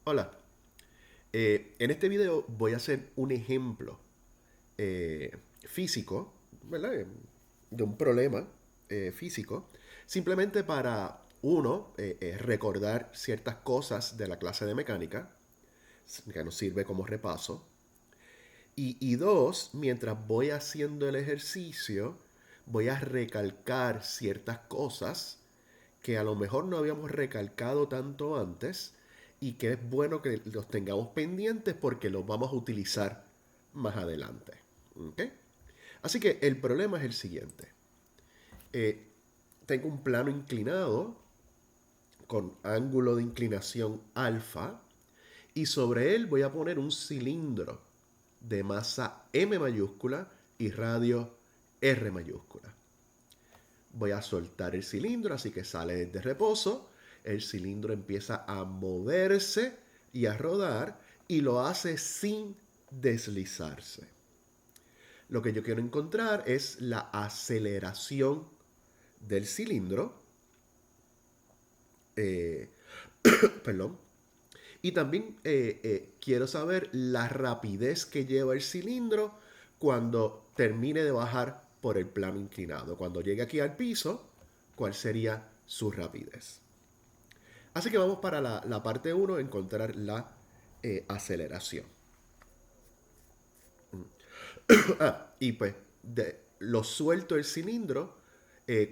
Hola, en este video voy a hacer un ejemplo físico, ¿verdad? De un problema físico, simplemente para, uno, recordar ciertas cosas de la clase de mecánica, que nos sirve como repaso, y dos, mientras voy haciendo el ejercicio, voy a recalcar ciertas cosas que a lo mejor no habíamos recalcado tanto antes y que es bueno que los tengamos pendientes porque los vamos a utilizar más adelante. ¿Ok? Así que el problema es el siguiente. Eh, Tengo un plano inclinado con ángulo de inclinación alfa y sobre él voy a poner un cilindro de masa M mayúscula y radio R mayúscula. Voy a soltar el cilindro, así que sale de reposo. El cilindro empieza a moverse y a rodar y lo hace sin deslizarse. Lo que yo quiero encontrar es la aceleración del cilindro. eh, Perdón. Y también quiero saber la rapidez que lleva el cilindro cuando termine de bajar por el plano inclinado. Cuando llegue aquí al piso, ¿cuál sería su rapidez? Así que vamos para la parte uno, encontrar la aceleración. Y pues lo suelto el cilindro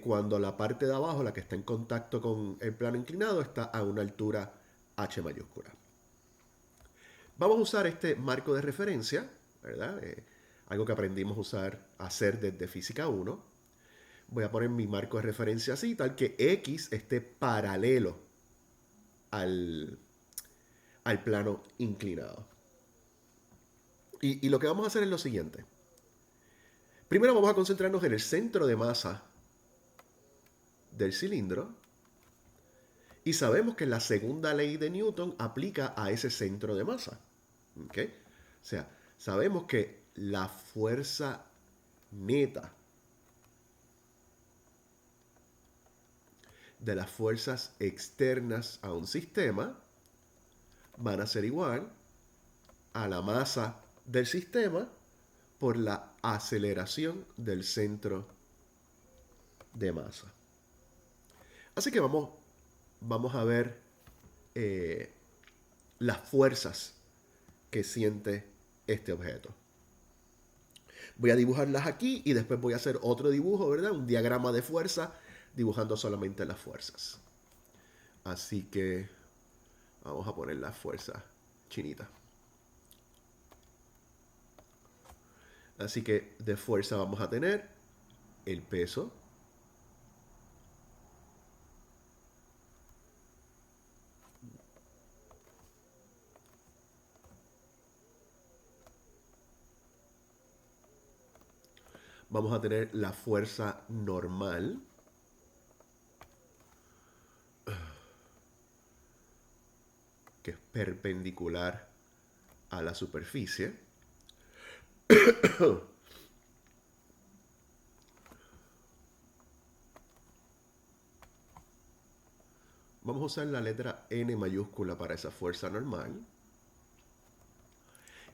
cuando la parte de abajo, la que está en contacto con el plano inclinado, está a una altura h mayúscula. Vamos a usar este marco de referencia, ¿verdad? Algo que aprendimos a usar, a hacer desde física uno. Voy a poner mi marco de referencia así, tal que X esté paralelo al, al plano inclinado. Y lo que vamos a hacer es lo siguiente. Primero vamos a concentrarnos en el centro de masa del cilindro y sabemos que la segunda ley de Newton aplica a ese centro de masa. ¿Ok? O sea, sabemos que la fuerza neta de las fuerzas externas a un sistema van a ser igual a la masa del sistema por la aceleración del centro de masa. Así que vamos a ver eh, las fuerzas que siente este objeto. Voy a dibujarlas aquí y después voy a hacer otro dibujo, ¿verdad? Un diagrama de fuerza dibujando solamente las fuerzas. Así que vamos a poner las fuerzas chinitas. Así que de fuerza vamos a tener el peso, vamos a tener la fuerza normal, que es perpendicular a la superficie. Vamos a usar la letra N mayúscula para esa fuerza normal.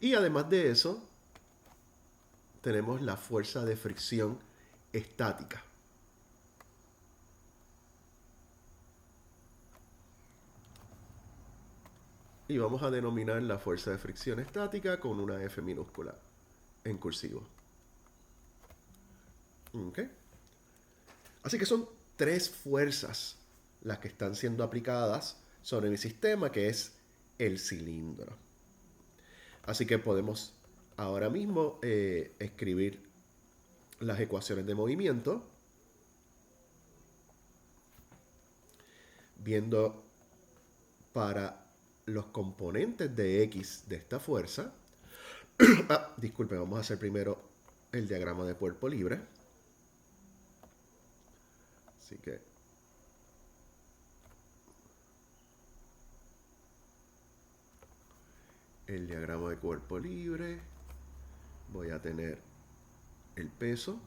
Y además de eso, tenemos la fuerza de fricción estática. Y vamos a denominar la fuerza de fricción estática con una F minúscula en cursivo. ¿Ok? Así que son tres fuerzas las que están siendo aplicadas sobre mi sistema, que es el cilindro. Así que podemos ahora mismo escribir las ecuaciones de movimiento, viendo para los componentes de X de esta fuerza. Disculpe, vamos a hacer primero el diagrama de cuerpo libre. Así que el diagrama de cuerpo libre, voy a tener el peso,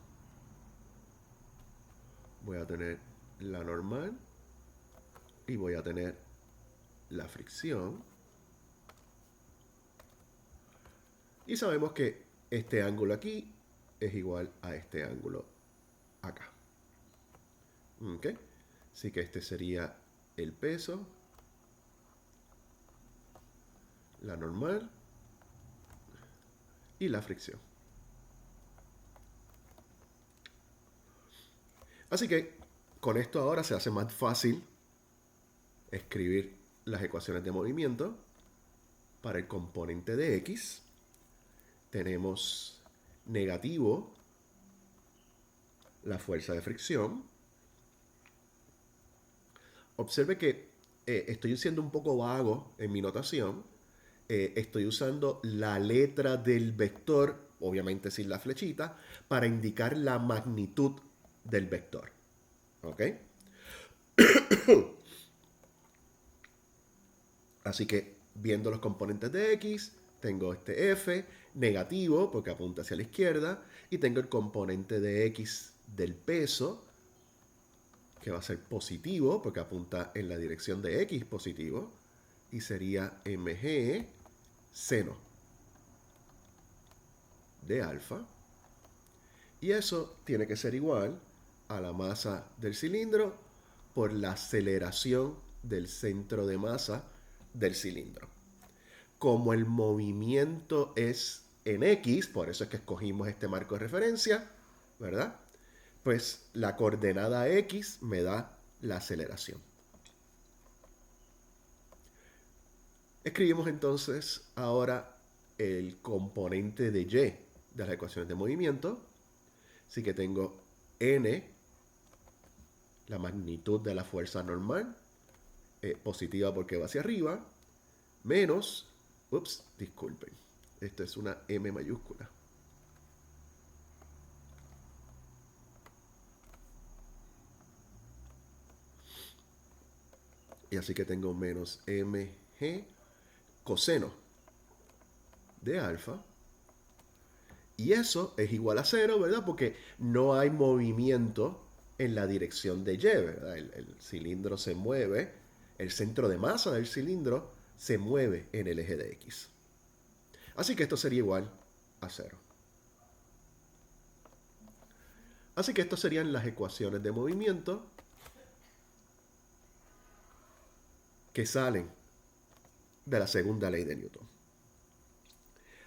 voy a tener la normal y voy a tener la fricción. Y sabemos que este ángulo aquí es igual a este ángulo acá. ¿Ok? Así que este sería el peso, la normal y la fricción. Así que con esto ahora se hace más fácil escribir las ecuaciones de movimiento. Para el componente de X tenemos negativo la fuerza de fricción. Observe que estoy siendo un poco vago en mi notación. Estoy usando la letra del vector, obviamente sin la flechita, para indicar la magnitud del vector. ¿Ok? Así que viendo los componentes de X, tengo este F negativo porque apunta hacia la izquierda y tengo el componente de X del peso que va a ser positivo porque apunta en la dirección de X positivo y sería mg seno de alfa y eso tiene que ser igual a la masa del cilindro por la aceleración del centro de masa del cilindro. Como el movimiento es en X, por eso es que escogimos este marco de referencia, ¿verdad? Pues la coordenada X me da la aceleración. Escribimos entonces ahora el componente de Y de las ecuaciones de movimiento. Así que tengo N, la magnitud de la fuerza normal, positiva porque va hacia arriba, menos, disculpen, esto es una M mayúscula. Y así que tengo menos mg coseno de alfa. Y eso es igual a 0, ¿verdad? Porque no hay movimiento en la dirección de Y, ¿verdad? El cilindro se mueve, el centro de masa del cilindro se mueve en el eje de X. Así que esto sería igual a 0. Así que estas serían las ecuaciones de movimiento que salen de la segunda ley de Newton.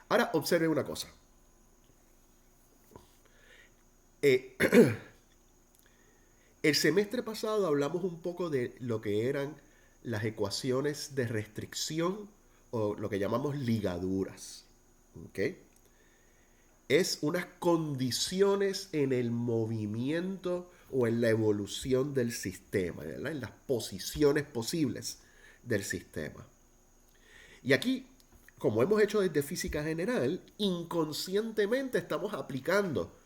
Ahora observen una cosa. El semestre pasado hablamos un poco de lo que eran las ecuaciones de restricción o lo que llamamos ligaduras. ¿Ok? Es unas condiciones en el movimiento o en la evolución del sistema, ¿verdad? En las posiciones posibles del sistema. Y aquí, como hemos hecho desde física general, inconscientemente estamos aplicando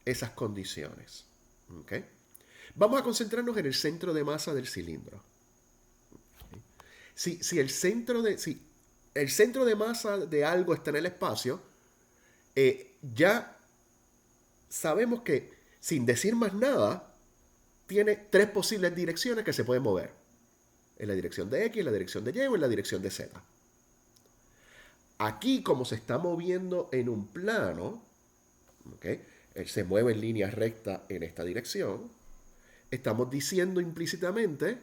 esas condiciones. ¿Okay? Vamos a concentrarnos en el centro de masa del cilindro. ¿Okay? Si el centro de masa de algo está en el espacio, ya sabemos que, sin decir más nada, tiene tres posibles direcciones que se pueden mover. En la dirección de X, en la dirección de Y o en la dirección de Z. Aquí, como se está moviendo en un plano, ¿okay? Él se mueve en línea recta en esta dirección, estamos diciendo implícitamente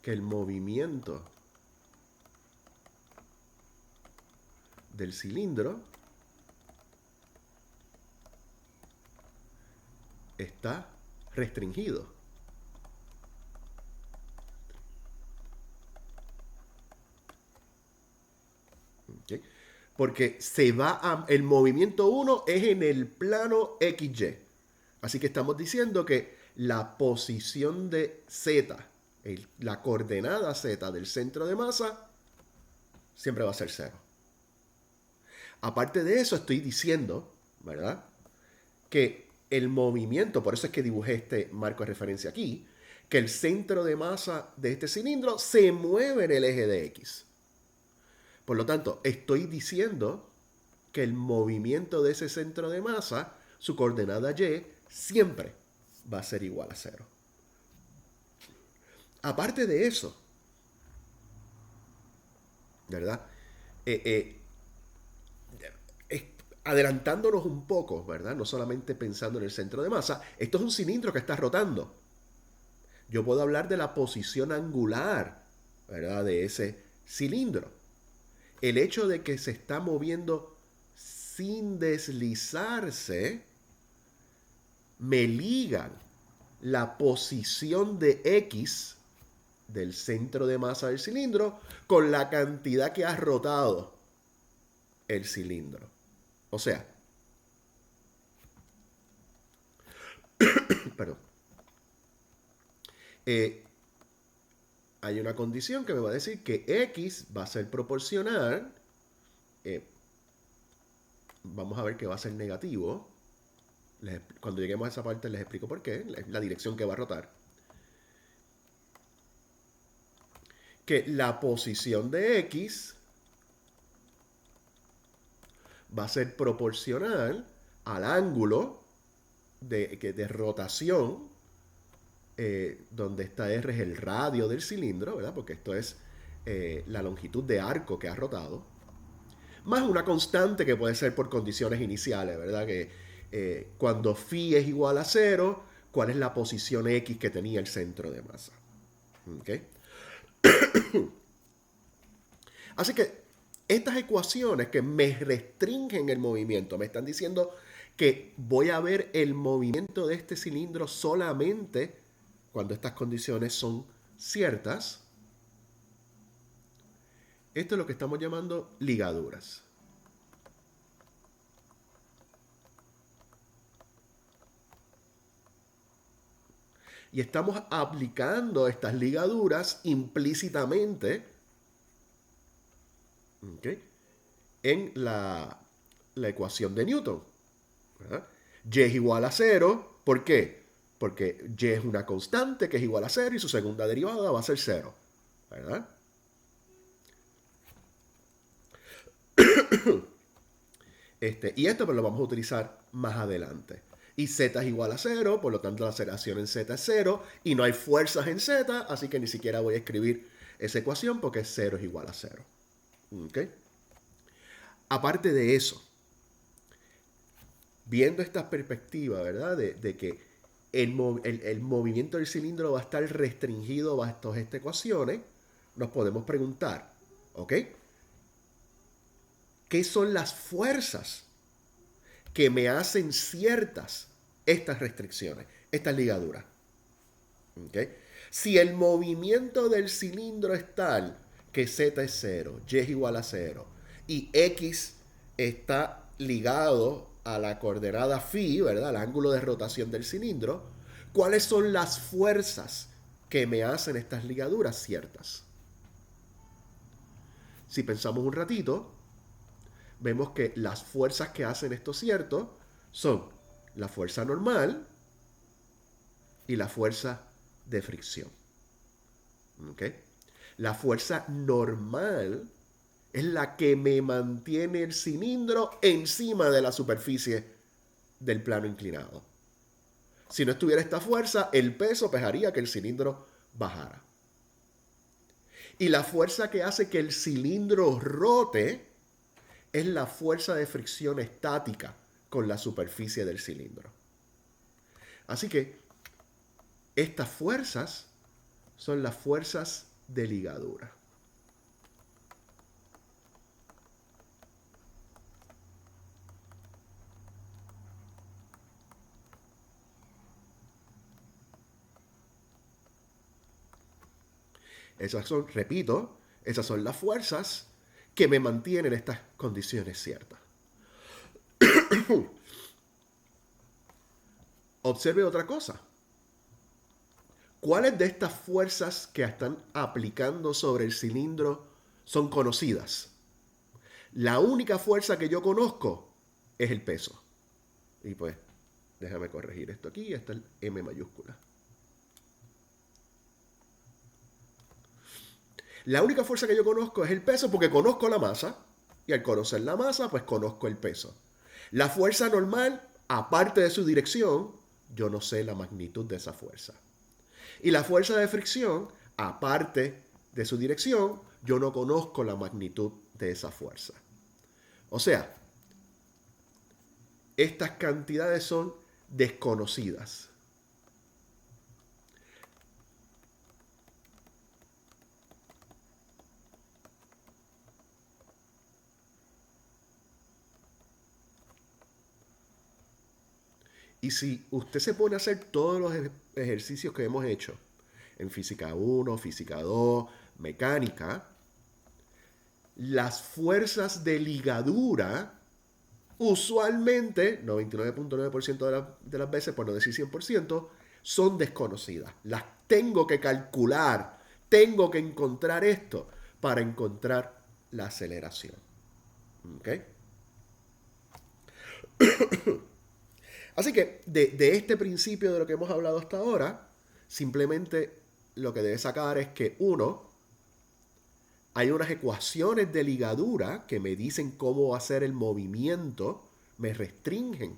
que el movimiento del cilindro está restringido. ¿Okay? Porque el movimiento 1 es en el plano XY. Así que estamos diciendo que la posición de Z, la coordenada Z del centro de masa, siempre va a ser 0. Aparte de eso, estoy diciendo, ¿verdad? Que el movimiento, por eso es que dibujé este marco de referencia aquí, que el centro de masa de este cilindro se mueve en el eje de X. Por lo tanto, estoy diciendo que el movimiento de ese centro de masa, su coordenada y, siempre va a ser igual a cero. Aparte de eso, ¿verdad? Eh, Adelantándonos un poco, ¿verdad? No solamente pensando en el centro de masa, esto es un cilindro que está rotando. Yo puedo hablar de la posición angular, ¿verdad? De ese cilindro. El hecho de que se está moviendo sin deslizarse me ligan la posición de X del centro de masa del cilindro con la cantidad que ha rotado el cilindro. O sea, perdón, eh, hay una condición que me va a decir que X va a ser proporcional, eh, vamos a ver que va a ser negativo. Cuando lleguemos a esa parte les explico por qué, la dirección que va a rotar. Que la posición de X va a ser proporcional al ángulo de rotación, donde esta R es el radio del cilindro, ¿verdad? Porque esto es la longitud de arco que ha rotado, más una constante que puede ser por condiciones iniciales, ¿verdad? Que cuando phi es igual a 0, ¿cuál es la posición X que tenía el centro de masa? ¿Okay? Así que estas ecuaciones que me restringen el movimiento, me están diciendo que voy a ver el movimiento de este cilindro solamente cuando estas condiciones son ciertas. Esto es lo que estamos llamando ligaduras. Y estamos aplicando estas ligaduras implícitamente, ¿okay?, en la ecuación de Newton, ¿verdad? Y es igual a 0. ¿Por qué? Porque y es una constante que es igual a 0 y su segunda derivada va a ser 0, ¿verdad? Y esto pues lo vamos a utilizar más adelante. Y z es igual a 0, por lo tanto la aceleración en z es 0 y no hay fuerzas en z, así que ni siquiera voy a escribir esa ecuación porque 0 es igual a 0. ¿Okay? Aparte de eso, viendo esta perspectiva, ¿verdad? De que el movimiento del cilindro va a estar restringido bajo estas ecuaciones, nos podemos preguntar, ¿ok? ¿Qué son las fuerzas que me hacen ciertas estas restricciones, estas ligaduras? ¿Okay? Si el movimiento del cilindro es tal que z es 0, y es igual a 0, y x está ligado a la coordenada phi, ¿verdad?, al ángulo de rotación del cilindro, ¿cuáles son las fuerzas que me hacen estas ligaduras ciertas? Si pensamos un ratito, vemos que las fuerzas que hacen esto cierto son la fuerza normal y la fuerza de fricción. ¿Okay? La fuerza normal es la que me mantiene el cilindro encima de la superficie del plano inclinado. Si no estuviera esta fuerza, el peso haría que el cilindro bajara. Y la fuerza que hace que el cilindro rote es la fuerza de fricción estática con la superficie del cilindro. Así que estas fuerzas son las fuerzas de ligadura. Esas son, repito, esas son las fuerzas que me mantienen en estas condiciones ciertas. Observe otra cosa. ¿Cuáles de estas fuerzas que están aplicando sobre el cilindro son conocidas? La única fuerza que yo conozco es el peso. Y pues, déjame corregir esto aquí. Está el M mayúscula. La única fuerza que yo conozco es el peso porque conozco la masa. Y al conocer la masa, pues conozco el peso. La fuerza normal, aparte de su dirección, yo no sé la magnitud de esa fuerza. Y la fuerza de fricción, aparte de su dirección, yo no conozco la magnitud de esa fuerza. O sea, estas cantidades son desconocidas. Y si usted se pone a hacer todos los ejercicios que hemos hecho en física 1, física 2, mecánica, las fuerzas de ligadura usualmente, 99.9% de las veces, por no decir 100%, son desconocidas. Las tengo que calcular, tengo que encontrar esto para encontrar la aceleración. ¿Ok? Así que de este principio de lo que hemos hablado hasta ahora, simplemente lo que debe sacar es que uno, hay unas ecuaciones de ligadura que me dicen cómo hacer el movimiento, me restringen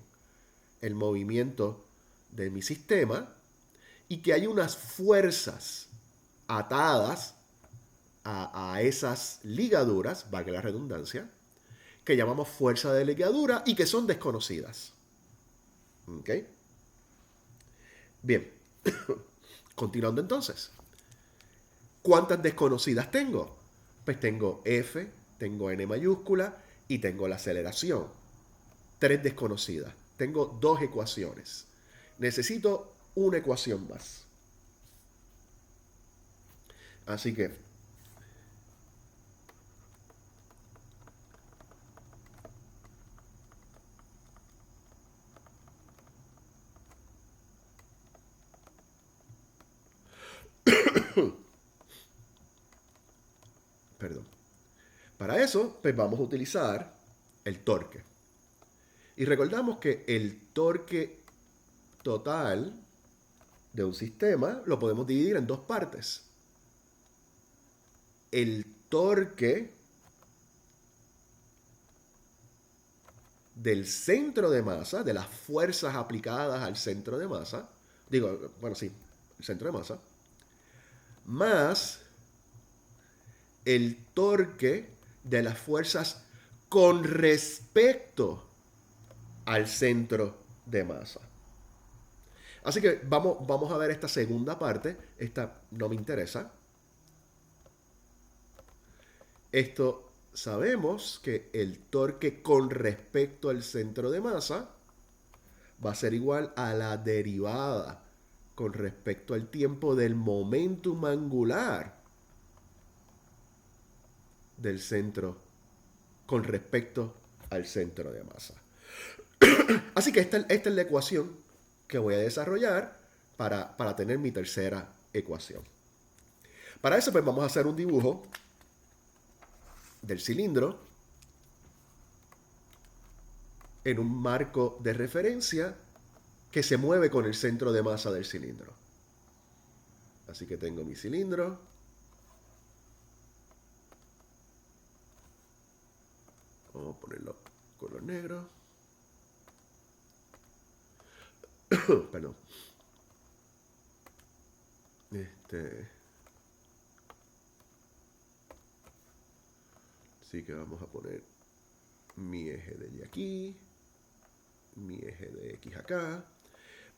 el movimiento de mi sistema y que hay unas fuerzas atadas a esas ligaduras, valga la redundancia, que llamamos fuerza de ligadura y que son desconocidas. ¿Ok? Bien, continuando entonces. ¿Cuántas desconocidas tengo? Pues tengo F, tengo N mayúscula y tengo la aceleración. 3 desconocidas. Tengo 2 ecuaciones. Necesito una ecuación más. Así que perdón. Para eso, pues vamos a utilizar el torque. Y recordamos que el torque total de un sistema lo podemos dividir en dos partes. El torque del centro de masa, de las fuerzas aplicadas al centro de masa, digo, bueno, sí, el centro de masa, más el torque de las fuerzas con respecto al centro de masa. Así que vamos a ver esta segunda parte. Esta no me interesa. Esto sabemos que el torque con respecto al centro de masa va a ser igual a la derivada con respecto al tiempo del momentum angular del centro con respecto al centro de masa. Así que esta es la ecuación que voy a desarrollar para tener mi tercera ecuación. Para eso pues vamos a hacer un dibujo del cilindro en un marco de referencia que se mueve con el centro de masa del cilindro. Así que tengo mi cilindro. Vamos a ponerlo color negro. Perdón. Así que vamos a poner mi eje de Y aquí, mi eje de X acá.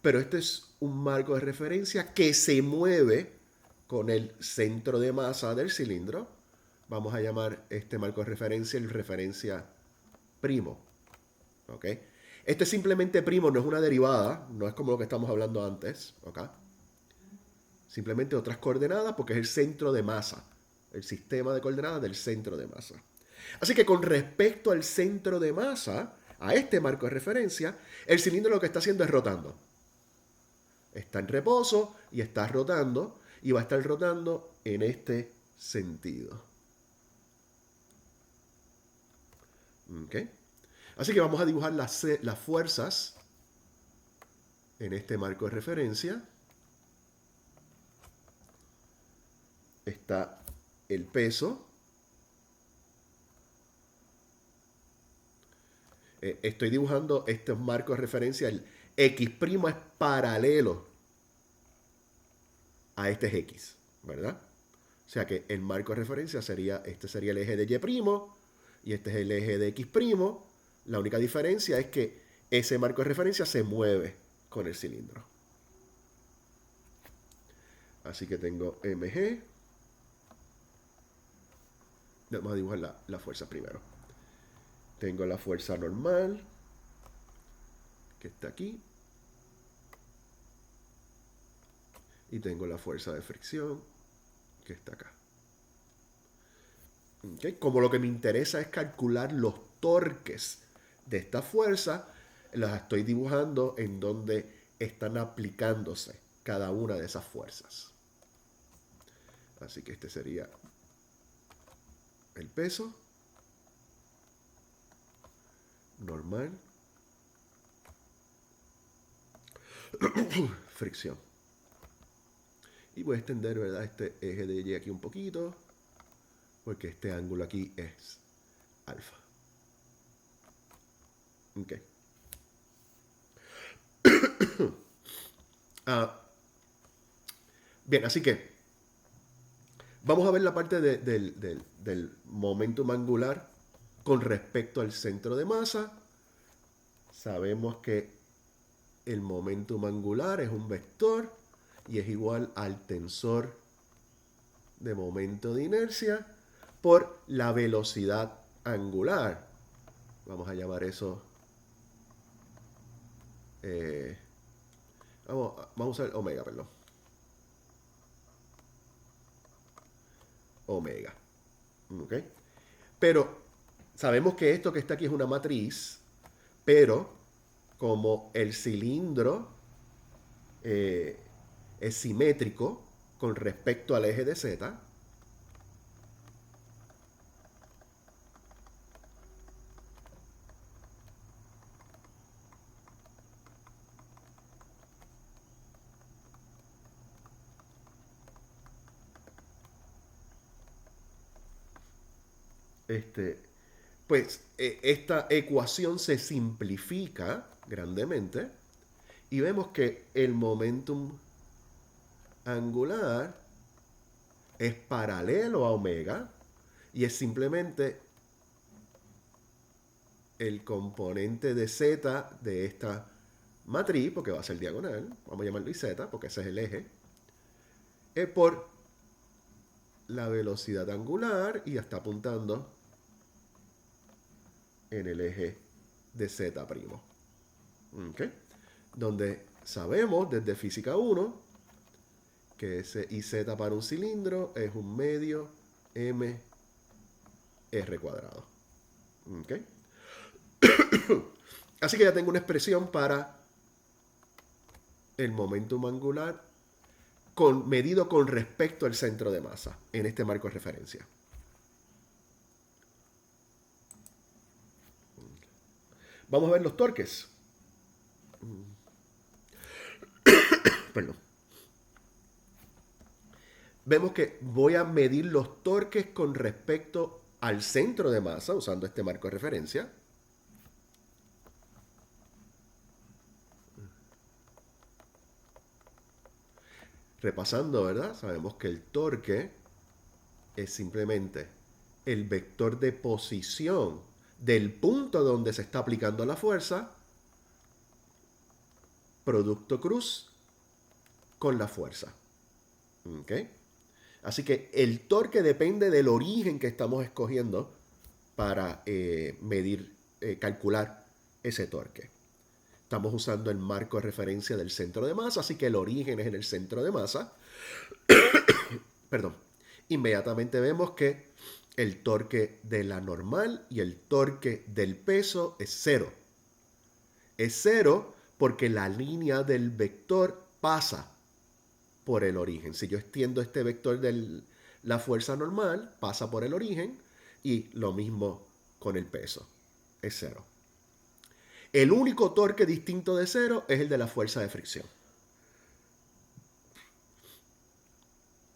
Pero este es un marco de referencia que se mueve con el centro de masa del cilindro. Vamos a llamar este marco de referencia el referencia primo. ¿Ok? Este simplemente primo no es una derivada, no es como lo que estamos hablando antes. ¿Ok? Simplemente otras coordenadas porque es el centro de masa. El sistema de coordenadas del centro de masa. Así que con respecto al centro de masa, a este marco de referencia, el cilindro lo que está haciendo es rotando. Está en reposo y está rotando y va a estar rotando en este sentido. ¿Ok? Así que vamos a dibujar las fuerzas en este marco de referencia. Está el peso Estoy dibujando estos marcos de referencia. El X' es paralelo a este es X, ¿verdad? O sea que el marco de referencia sería, este sería el eje de Y' y este es el eje de X'. La única diferencia es que ese marco de referencia se mueve con el cilindro. Así que tengo mg. Vamos a dibujar la fuerza primero. Tengo la fuerza normal, que está aquí. Y tengo la fuerza de fricción, que está acá. ¿Okay? Como lo que me interesa es calcular los torques de esta fuerza, las estoy dibujando en donde están aplicándose cada una de esas fuerzas. Así que este sería el peso normal, fricción. Y voy a extender, ¿verdad?, este eje de Y aquí un poquito, porque este ángulo aquí es alfa. Ok. Bien, así que vamos a ver la parte del momentum angular con respecto al centro de masa. Sabemos que el momentum angular es un vector y es igual al tensor de momento de inercia por la velocidad angular. Vamos a llamar eso... vamos a usar omega, perdón. Omega. ¿Ok? Pero sabemos que esto que está aquí es una matriz, pero como el cilindro es simétrico con respecto al eje de Z, pues esta ecuación se simplifica grandemente y vemos que el momentum angular es paralelo a omega y es simplemente el componente de Z de esta matriz, porque va a ser diagonal, vamos a llamarlo IZ, porque ese es el eje, es por la velocidad angular y ya está apuntando en el eje de Z'. ¿Okay? Donde sabemos desde física 1 que ese IZ para un cilindro es un medio m r cuadrado. ¿Okay? Así que ya tengo una expresión para el momentum angular medido con respecto al centro de masa en este marco de referencia. Vamos a ver los torques. Perdón. Vemos que voy a medir los torques con respecto al centro de masa usando este marco de referencia. Repasando, ¿verdad? Sabemos que el torque es simplemente el vector de posición del punto donde se está aplicando la fuerza, producto cruz con la fuerza. ¿Ok? Así que el torque depende del origen que estamos escogiendo para medir, calcular ese torque. Estamos usando el marco de referencia del centro de masa, así que el origen es en el centro de masa. Perdón. Inmediatamente vemos que el torque de la normal y el torque del peso es cero. Es cero porque la línea del vector pasa por el origen. Si yo extiendo este vector de la fuerza normal, pasa por el origen y lo mismo con el peso. Es cero. El único torque distinto de cero es el de la fuerza de fricción.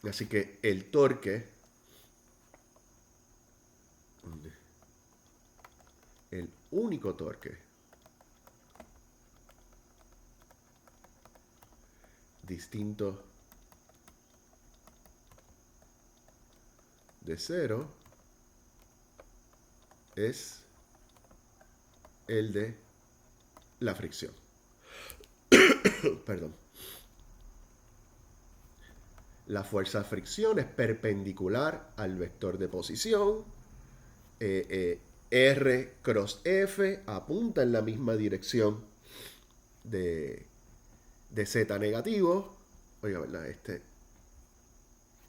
Así que el torque el único torque distinto de cero es el de la fricción. Perdón. La fuerza de fricción es perpendicular al vector de posición. R cross F apunta en la misma dirección de Z negativo. Oiga, ¿verdad?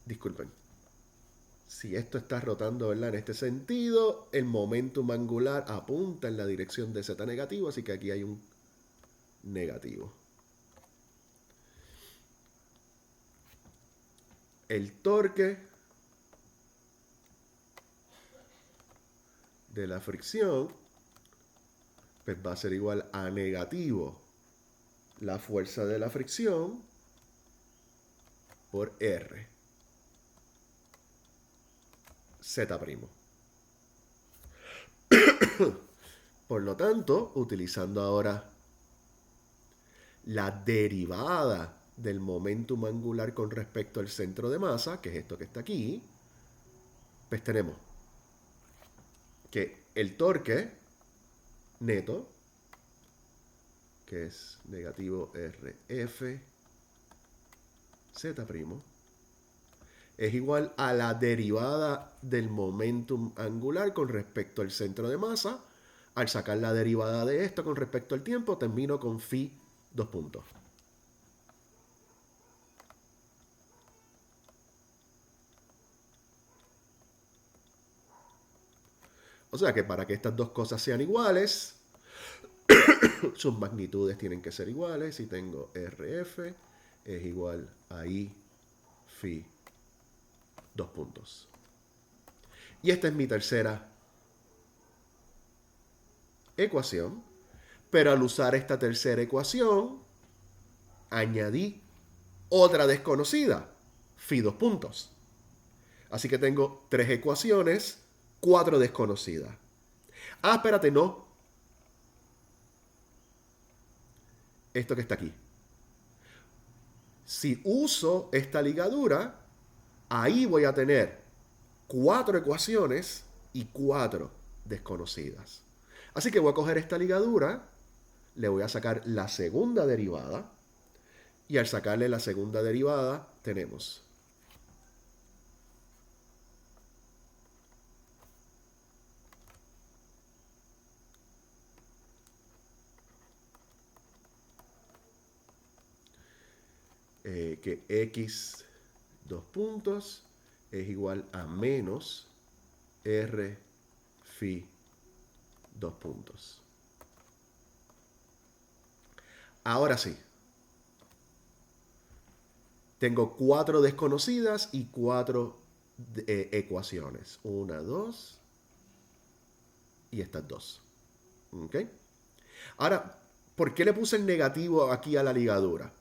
Disculpen. Si esto está rotando, ¿verdad? En este sentido, el momentum angular apunta en la dirección de Z negativo, así que aquí hay un negativo. El torque de la fricción pues va a ser igual a negativo la fuerza de la fricción por R. Z'. Por lo tanto, utilizando ahora la derivada del momentum angular con respecto al centro de masa, que es esto que está aquí, pues tenemos que el torque neto, que es negativo RF Z', es igual a la derivada del momentum angular con respecto al centro de masa. Al sacar la derivada de esto con respecto al tiempo, termino con phi 2 puntos. O sea que para que estas dos cosas sean iguales, sus magnitudes tienen que ser iguales. Si tengo RF es igual a I phi 2 puntos. Y esta es mi tercera ecuación. Pero al usar esta tercera ecuación, añadí otra desconocida, phi 2 puntos. Así que tengo 3 ecuaciones, 4 desconocidas. Ah, espérate, no. Esto que está aquí. Si uso esta ligadura, ahí voy a tener 4 ecuaciones y 4 desconocidas. Así que voy a coger esta ligadura, le voy a sacar la segunda derivada, y al sacarle la segunda derivada tenemos que x 2 puntos es igual a menos r phi 2 puntos. Ahora sí. Tengo 4 desconocidas y 4 ecuaciones. 1, 2 y estas 2. ¿Ok? Ahora, ¿por qué le puse el negativo aquí a la ligadura?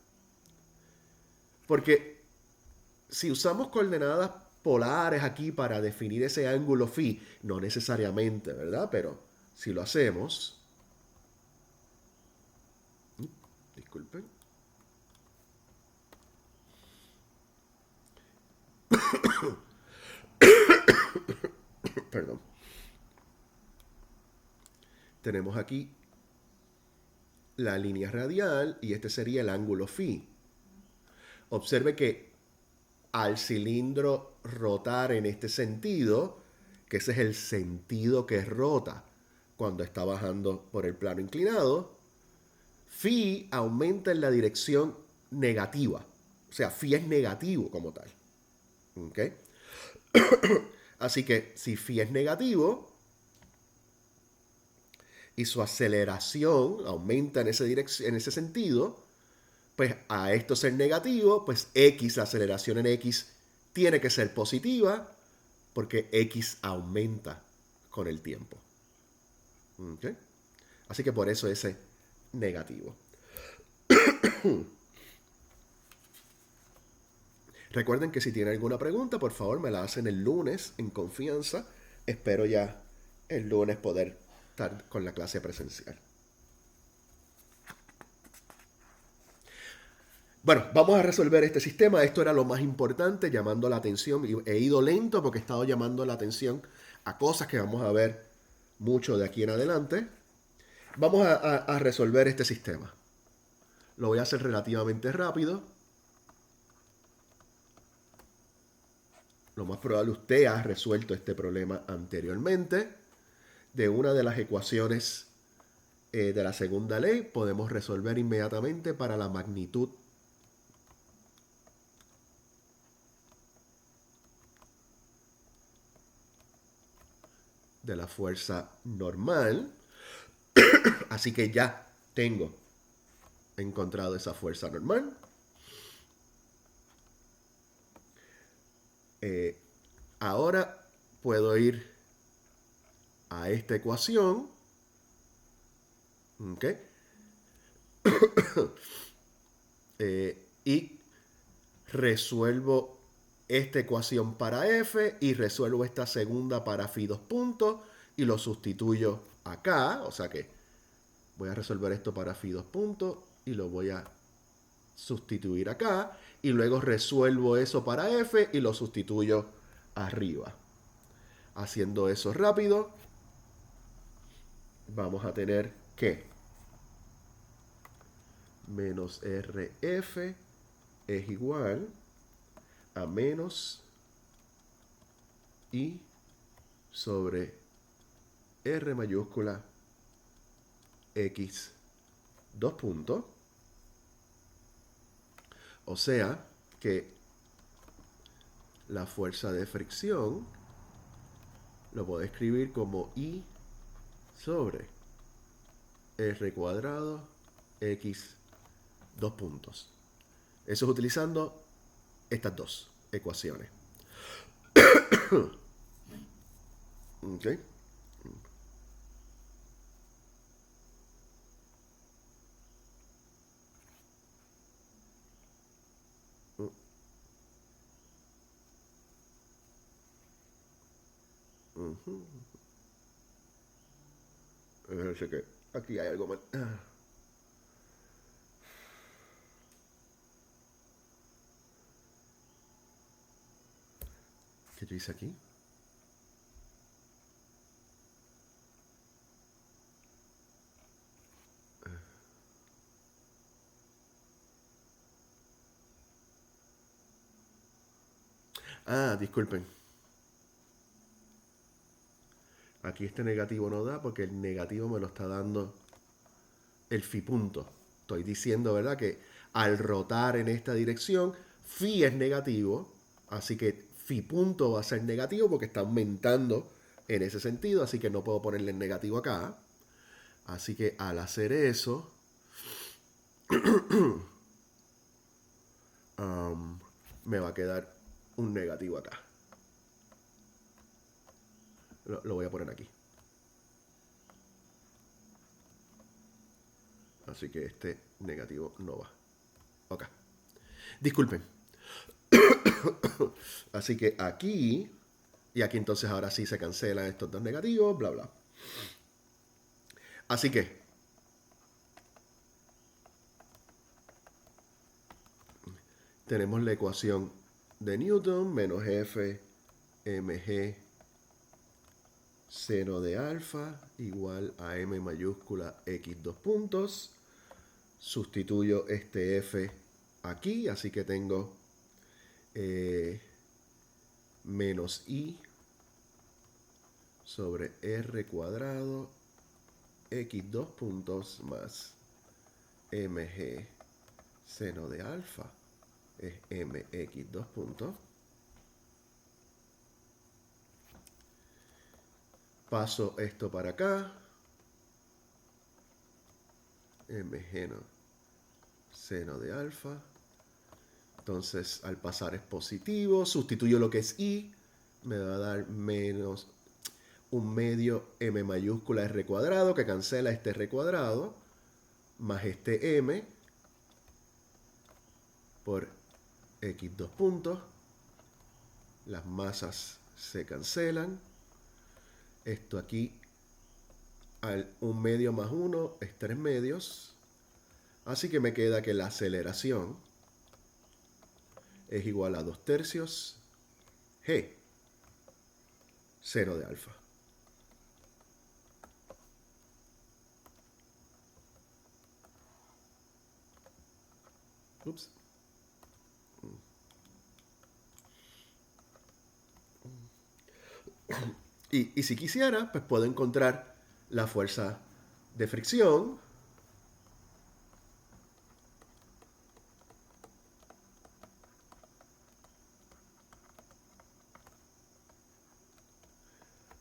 Porque si usamos coordenadas polares aquí para definir ese ángulo phi, no necesariamente, ¿verdad? Pero si lo hacemos... Disculpen. Perdón. Tenemos aquí la línea radial y este sería el ángulo phi. Observe que al cilindro rotar en este sentido, que ese es el sentido que rota cuando está bajando por el plano inclinado, phi aumenta en la dirección negativa. O sea, phi es negativo como tal. ¿Ok? Así que si phi es negativo y su aceleración aumenta en ese sentido, pues a esto ser negativo, pues x, la aceleración en x, tiene que ser positiva porque x aumenta con el tiempo. ¿Okay? Así que por eso ese negativo. Recuerden que si tienen alguna pregunta, por favor me la hacen el lunes en confianza. Espero ya el lunes poder estar con la clase presencial. Bueno, vamos a resolver este sistema. Esto era lo más importante, llamando la atención. He ido lento porque he estado llamando la atención a cosas que vamos a ver mucho de aquí en adelante. Vamos a resolver este sistema. Lo voy a hacer relativamente rápido. Lo más probable usted ha resuelto este problema anteriormente. De una de las ecuaciones de la segunda ley podemos resolver inmediatamente para la magnitud de la fuerza normal. Así que ya tengo encontrado esa fuerza normal. Ahora puedo ir a esta ecuación. ¿Ok? Y resuelvo esta ecuación para f y resuelvo esta segunda para phi 2 puntos y lo sustituyo acá. O sea que voy a resolver esto para phi 2 puntos y lo voy a sustituir acá. Y luego resuelvo eso para f y lo sustituyo arriba. Haciendo eso rápido, vamos a tener que menos rf es igual a menos i sobre r mayúscula x 2 puntos. O sea que la fuerza de fricción lo puedo escribir como i sobre r cuadrado x 2 puntos. Eso es utilizando estas dos ecuaciones. ¿Ok? Parece que aquí hay algo mal. ¿Qué yo hice aquí? Disculpen. Aquí este negativo no da porque el negativo me lo está dando el phi punto. Estoy diciendo, ¿verdad? Que al rotar en esta dirección, phi es negativo. Así que phi punto va a ser negativo porque está aumentando en ese sentido. Así que no puedo ponerle el negativo acá. Así que al hacer eso, me va a quedar un negativo acá. Lo voy a poner aquí. Así que este negativo no va. Ok. Disculpen. Así que aquí, y aquí entonces ahora sí se cancelan estos dos negativos, bla, bla. Así que tenemos la ecuación de Newton menos f mg seno de alfa igual a m mayúscula x 2 puntos. Sustituyo este f aquí, así que tengo menos i sobre r cuadrado x 2 puntos más mg seno de alfa es mx 2 puntos. Paso esto para acá. mg seno de alfa. Entonces, al pasar es positivo. Sustituyo lo que es i. Me va a dar menos un medio m mayúscula r cuadrado, que cancela este r cuadrado, más este m por x 2 puntos. Las masas se cancelan. Esto aquí 1 medio más 1 es 3 medios. Así que me queda que la aceleración es igual a 2 tercios g seno de alfa. Ups. Y si quisiera, pues puedo encontrar la fuerza de fricción.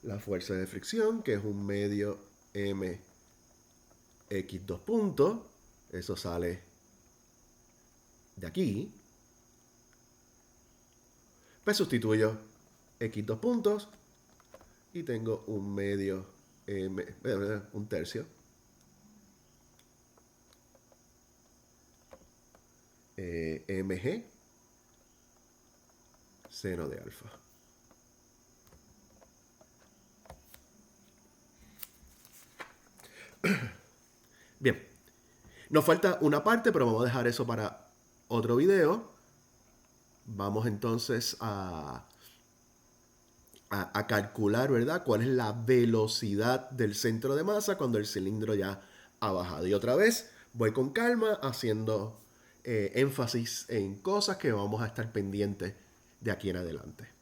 La fuerza de fricción, que es 1 medio m x 2 puntos. Eso sale de aquí. Pues sustituyo x 2 puntos y tengo 1 medio m, 1 tercio mg seno de alfa. Bien, nos falta una parte, pero vamos a dejar eso para otro video. Vamos entonces a calcular, ¿verdad? Cuál es la velocidad del centro de masa cuando el cilindro ya ha bajado. Y otra vez, voy con calma haciendo énfasis en cosas que vamos a estar pendientes de aquí en adelante.